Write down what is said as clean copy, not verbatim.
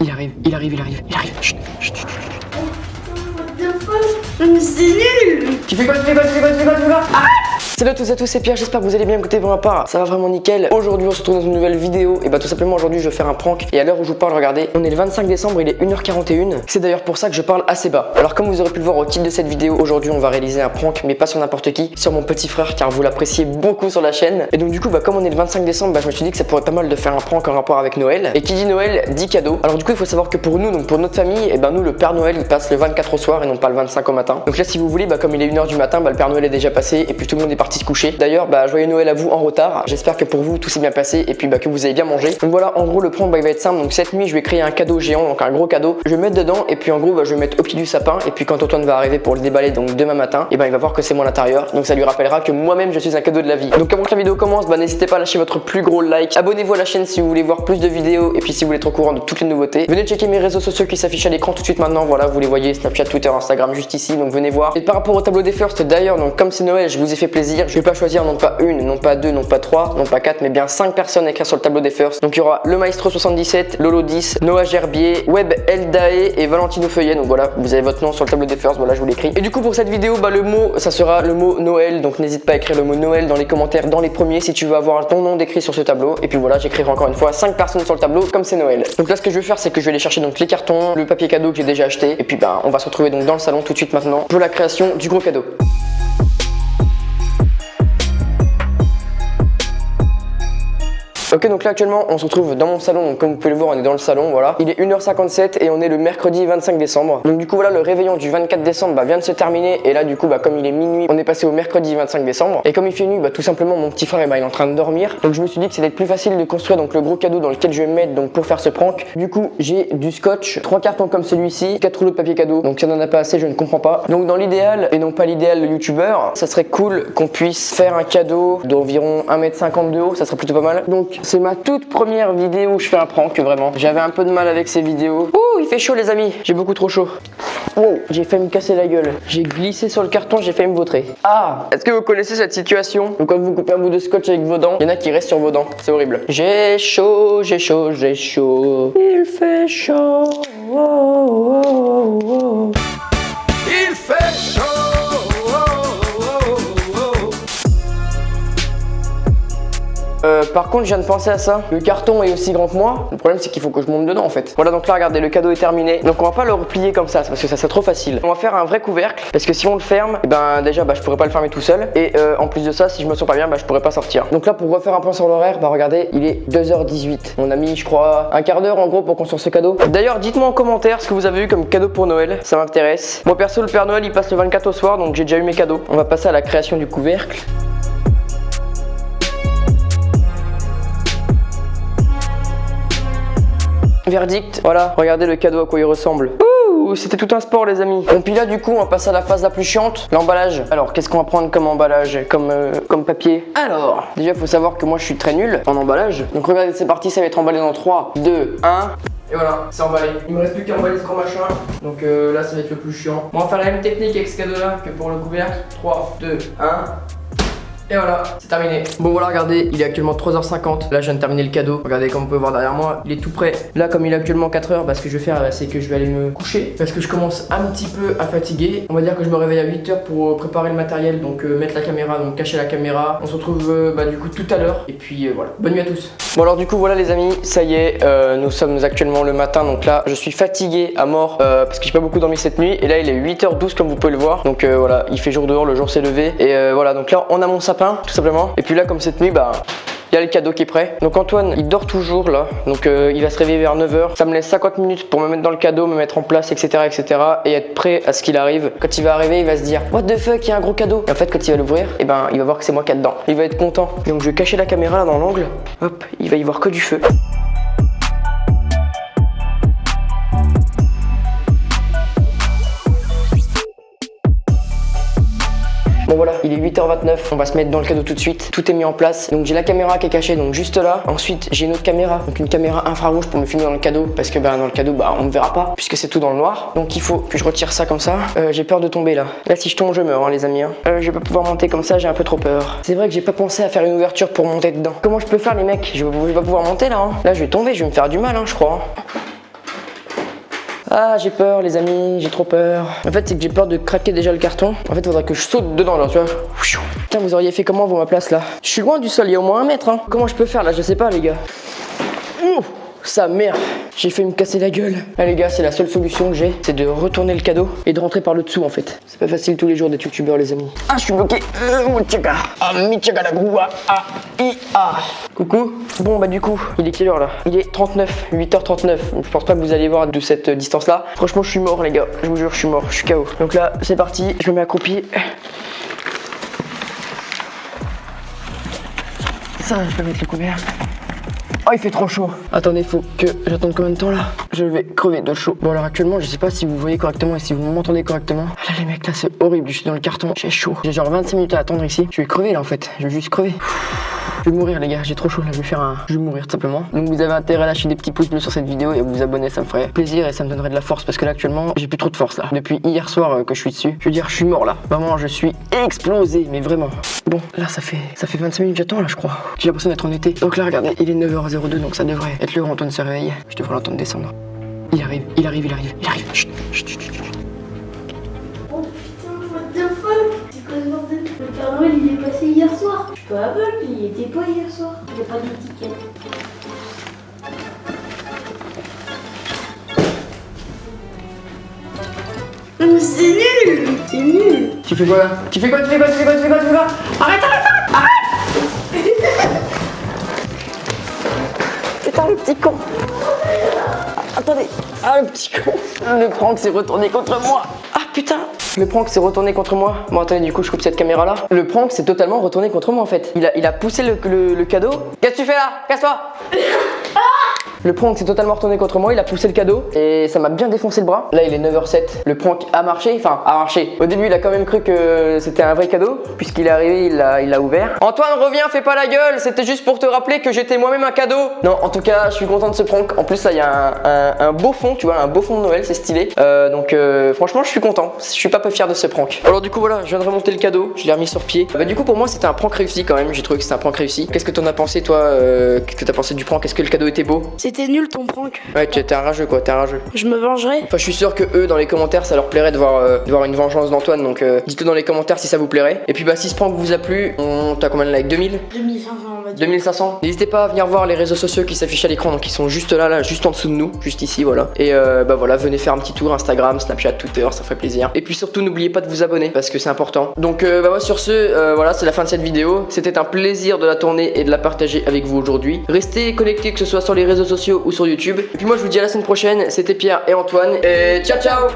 Il arrive. Chut, chut, chut. Mais c'est nul. Tu fais quoi Salut à tous et à tous, c'est Pierre, j'espère que vous allez bien. Écoutez, pour ma part, ça va vraiment nickel. Aujourd'hui, on se retrouve dans une nouvelle vidéo. Et bah, tout simplement, aujourd'hui, je vais faire un prank. Et à l'heure où je vous parle, regardez, on est le 25 décembre, il est 1h41. C'est d'ailleurs pour ça que je parle assez bas. Alors, comme vous aurez pu le voir au titre de cette vidéo, aujourd'hui, on va réaliser un prank, mais pas sur n'importe qui, sur mon petit frère, car vous l'appréciez beaucoup sur la chaîne. Et donc, du coup, bah, comme on est le 25 décembre, bah, je me suis dit que ça pourrait être pas mal de faire un prank en rapport avec Noël. Et qui dit Noël dit cadeau. Alors, du coup, il faut savoir que pour nous, donc pour notre famille, et ben nous, le Père Noël, il passe le 24 au soir et non pas le 25 au matin. Donc là, si vous voulez, bah, comme il est 1h du matin, bah, le Père Noël est déjà passé et puis tout le monde est parti se coucher. D'ailleurs, bah, joyeux Noël à vous en retard. J'espère que pour vous tout s'est bien passé et puis bah, que vous avez bien mangé. Donc voilà, en gros le prank bah, il va être simple. Donc cette nuit je vais créer un cadeau géant, donc un gros cadeau. Je vais mettre dedans et puis en gros bah, je vais mettre au pied du sapin. Et puis quand Antoine va arriver pour le déballer donc demain matin, et ben il va voir que c'est moi à l'intérieur. Donc ça lui rappellera que moi-même je suis un cadeau de la vie. Donc avant que la vidéo commence, bah, n'hésitez pas à lâcher votre plus gros like. Abonnez-vous à la chaîne si vous voulez voir plus de vidéos et puis si vous voulez être au courant de toutes les nouveautés. Venez checker mes réseaux sociaux qui s'affichent à l'écran tout de suite maintenant. Voilà, vous les voyez, Snapchat, Twitter, Instagram juste ici. Donc venez voir. Et par rapport au tableau des first d'ailleurs, donc comme c'est Noël, je vous ai fait plaisir. Je vais pas choisir non pas une, non pas deux, non pas 3, non pas 4, mais bien 5 personnes écrites sur le tableau des first. Donc il y aura le Maestro 77, Lolo 10, Noah Gerbier, Web Eldae et Valentino Feuillet. Donc voilà, vous avez votre nom sur le tableau des first, voilà je vous l'écris. Et du coup pour cette vidéo, bah le mot, ça sera le mot Noël. Donc n'hésite pas à écrire le mot Noël dans les commentaires, dans les premiers si tu veux avoir ton nom décrit sur ce tableau. Et puis voilà, j'écrirai encore une fois 5 personnes sur le tableau comme c'est Noël. Donc là ce que je vais faire c'est que je vais aller chercher donc les cartons, le papier cadeau que j'ai déjà acheté. Et puis bah on va se retrouver donc dans le salon tout de suite maintenant pour la création du gros cadeau. Ok, donc là actuellement on se retrouve dans mon salon, donc comme vous pouvez le voir on est dans le salon, voilà. Il est 1h57 et on est le mercredi 25 décembre. Donc du coup voilà, le réveillon du 24 décembre bah, vient de se terminer. Et là du coup bah, comme il est minuit, on est passé au mercredi 25 décembre. Et comme il fait nuit, bah, tout simplement mon petit frère bah, il est en train de dormir. Donc je me suis dit que c'était plus facile de construire donc le gros cadeau dans lequel je vais me mettre donc, pour faire ce prank. Du coup j'ai du scotch, 3 cartons comme celui-ci, 4 rouleaux de papier cadeau. Donc si on en a pas assez, je ne comprends pas. Donc dans l'idéal, et non pas l'idéal le youtubeur, ça serait cool qu'on puisse faire un cadeau d'environ 1m50 de haut, ça serait plutôt pas mal. Donc c'est ma toute première vidéo où je fais un prank, vraiment. J'avais un peu de mal avec ces vidéos. Ouh, il fait chaud les amis, j'ai beaucoup trop chaud. Wow, j'ai failli me casser la gueule. J'ai glissé sur le carton, j'ai failli me vautrer. Ah, est-ce que vous connaissez cette situation? Donc quand vous coupez un bout de scotch avec vos dents, il y en a qui restent sur vos dents, c'est horrible. J'ai chaud, j'ai chaud, j'ai chaud. Il fait chaud. Oh, oh, oh, oh. Il fait chaud. Par contre, je viens de penser à ça. Le carton est aussi grand que moi. Le problème, c'est qu'il faut que je monte dedans en fait. Voilà, donc là, regardez, le cadeau est terminé. Donc, on va pas le replier comme ça parce que ça serait trop facile. On va faire un vrai couvercle parce que si on le ferme, et ben déjà, bah, je pourrais pas le fermer tout seul. Et en plus de ça, si je me sens pas bien, bah, je pourrais pas sortir. Donc là, pour refaire un point sur l'horaire, bah regardez, il est 2h18. On a mis, je crois, un quart d'heure en gros pour construire ce cadeau. D'ailleurs, dites-moi en commentaire ce que vous avez eu comme cadeau pour Noël. Ça m'intéresse. Moi, perso, le Père Noël, il passe le 24 au soir, donc j'ai déjà eu mes cadeaux. On va passer à la création du couvercle. Verdict, voilà, regardez le cadeau à quoi il ressemble. Ouh, c'était tout un sport les amis. Bon puis là du coup on va passer à la phase la plus chiante, l'emballage. Alors qu'est-ce qu'on va prendre comme emballage, comme papier? Alors, déjà faut savoir que moi je suis très nul en emballage. Donc regardez, c'est parti, ça va être emballé dans 3, 2, 1. Et voilà, c'est emballé. Il me reste plus qu'à emballer ce grand machin. Donc là ça va être le plus chiant. On va faire la même technique avec ce cadeau là que pour le couvercle. 3, 2, 1. Et voilà, c'est terminé. Bon voilà, regardez, il est actuellement 3h50. Là, je viens de terminer le cadeau. Regardez, comme vous pouvez voir derrière moi, il est tout prêt. Là, comme il est actuellement 4h, bah, ce que je vais faire, c'est que je vais aller me coucher. Parce que je commence un petit peu à fatiguer. On va dire que je me réveille à 8h pour préparer le matériel. Donc mettre la caméra, donc cacher la caméra. On se retrouve bah, du coup tout à l'heure. Et puis voilà, bonne nuit à tous. Bon alors du coup voilà les amis, ça y est, nous sommes actuellement le matin. Donc là, je suis fatigué à mort parce que j'ai pas beaucoup dormi cette nuit. Et là, il est 8h12 comme vous pouvez le voir. Donc voilà, il fait jour dehors, le jour s'est levé. Et voilà, donc là, on a mon sapin tout simplement. Et puis là comme cette nuit bah il y a le cadeau qui est prêt. Donc Antoine il dort toujours là. Donc il va se réveiller vers 9h. Ça me laisse 50 minutes pour me mettre dans le cadeau, me mettre en place, etc. et être prêt à ce qu'il arrive. Quand il va arriver il va se dire what the fuck, il y a un gros cadeau. Et en fait quand il va l'ouvrir, et ben il va voir que c'est moi qui est dedans. Il va être content. Donc je vais cacher la caméra là dans l'angle. Hop, il va y voir que du feu. Bon voilà, il est 8h29, on va se mettre dans le cadeau tout de suite. Tout est mis en place. Donc j'ai la caméra qui est cachée donc juste là. Ensuite j'ai une autre caméra, donc une caméra infrarouge pour me filmer dans le cadeau. Parce que bah, dans le cadeau bah, on me verra pas puisque c'est tout dans le noir. Donc il faut que je retire ça comme ça. J'ai peur de tomber là. Là si je tombe je meurs hein, les amis hein. Je vais pas pouvoir monter comme ça, j'ai un peu trop peur. C'est vrai que j'ai pas pensé à faire une ouverture pour monter dedans. Comment je peux faire les mecs? Je vais pas pouvoir monter là hein. Là je vais tomber, je vais me faire du mal hein, je crois. Ah, j'ai peur les amis, j'ai trop peur. En fait c'est que j'ai peur de craquer déjà le carton. En fait il faudrait que je saute dedans là, tu vois. Putain, vous auriez fait comment vous ma place là? Je suis loin du sol, il y a au moins 1 mètre hein. Comment je peux faire là? Je sais pas les gars. Ouh, sa mère, j'ai fait me casser la gueule. Ah les gars, c'est la seule solution que j'ai, c'est de retourner le cadeau et de rentrer par le dessous en fait. C'est pas facile tous les jours d'être youtubeur les amis. Ah, je suis bloqué. Coucou. Bon bah du coup, il est quelle heure là? Il est 39, 8h39. Je pense pas que vous allez voir de cette distance là. Franchement je suis mort les gars, je vous jure je suis mort, je suis KO. Donc là c'est parti, je me mets accroupi. Ça je peux mettre le couvert. Oh il fait trop chaud. Attendez, faut que j'attende combien de temps là? Je vais crever de chaud. Bon alors actuellement je sais pas si vous voyez correctement et si vous m'entendez correctement. Là les mecs là c'est horrible, je suis dans le carton, j'ai chaud. J'ai genre 25 minutes à attendre ici. Je vais crever là en fait, je vais juste crever. Je vais mourir les gars, j'ai trop chaud là, je vais mourir tout simplement. Donc vous avez intérêt à lâcher des petits pouces bleus sur cette vidéo et à vous abonner, ça me ferait plaisir et ça me donnerait de la force parce que là actuellement j'ai plus trop de force là. Depuis hier soir que je suis dessus, je veux dire je suis mort là. Vraiment je suis explosé, mais vraiment. Bon là ça fait 25 minutes que j'attends là je crois. J'ai l'impression d'être en été. Donc là regardez, il est 9h02 donc ça devrait être l'heure où Antoine se réveille. Je devrais l'entendre descendre. Il arrive. Chut, chut, chut, chut. Oh putain, what the fuck? C'est quoi ce bordel? Le Père Noël il est passé hier soir. Je peux Apple, il était pas hier soir. Il n'y a pas d'étiquette. Mais c'est nul! C'est nul! Tu fais quoi là? Tu fais quoi? Arrête! Putain le petit con! Attendez! Ah le petit con! Le prank s'est retourné contre moi! Ah putain! Le prank s'est retourné contre moi. Bon attendez, du coup je coupe cette caméra là. Le prank s'est totalement retourné contre moi en fait. Il a poussé le cadeau. Qu'est-ce que tu fais là? Casse-toi! Le prank s'est totalement retourné contre moi, il a poussé le cadeau et ça m'a bien défoncé le bras. Là il est 9h07, le prank a marché, Au début il a quand même cru que c'était un vrai cadeau, puisqu'il est arrivé, il l'a ouvert. Antoine reviens, fais pas la gueule, c'était juste pour te rappeler que j'étais moi-même un cadeau. Non, en tout cas je suis content de ce prank. En plus là il y a un beau fond, tu vois, un beau fond de Noël, c'est stylé. Donc franchement je suis content, je suis pas peu fier de ce prank. Alors du coup voilà, je viens de remonter le cadeau, je l'ai remis sur pied. Bah du coup pour moi c'était un prank réussi quand même, j'ai trouvé que c'était un prank réussi. Qu'est-ce que t'en as pensé toi? Qu'est-ce que t'as pensé du prank? Est-ce que le cadeau était beau? C'était nul ton prank. Ouais, t'es un rageux quoi, t'es un rageux. Je me vengerai. Enfin, je suis sûr que eux, dans les commentaires, ça leur plairait de voir une vengeance d'Antoine. Donc, dites-le dans les commentaires si ça vous plairait. Et puis, bah, si ce prank vous a plu, t'as combien de likes? 2000? 2500 on va dire. 2500. N'hésitez pas à venir voir les réseaux sociaux qui s'affichent à l'écran. Donc, ils sont juste là, juste en dessous de nous, juste ici, voilà. Et bah voilà, venez faire un petit tour Instagram, Snapchat, Twitter, ça ferait plaisir. Et puis surtout, n'oubliez pas de vous abonner parce que c'est important. Donc, bah, moi, sur ce, voilà, c'est la fin de cette vidéo. C'était un plaisir de la tourner et de la partager avec vous aujourd'hui. Restez connectés, que ce soit sur les réseaux sociaux ou sur YouTube. Et puis, moi, je vous dis à la semaine prochaine. C'était Pierre et Antoine. Et ciao, ciao!